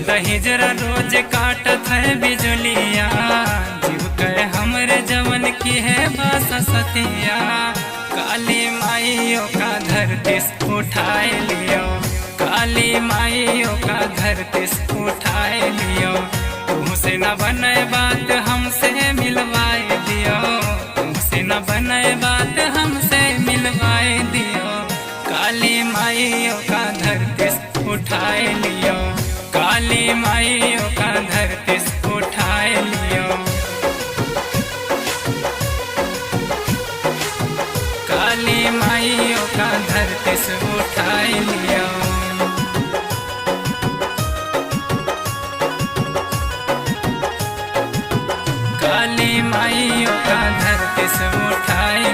दहिजरा रोज काटत है बिजुलिया, जीव कहे हमरे जवन की है बास सतिया। काली माइयों का धरती से उठाए लियो, काली माइयों का धरती से उठाए लियो। तुमसे न बने बात हमसे मिलवाए दियो, तुमसे न बने बात हमसे मिलवाए दियो। काली माइयों का धरती से उठाए लियो, काली माइयों का धरती से उठाए लियो। काली माइयों का धरती से उठाए लियो। काली माइयों का धरती से उठाए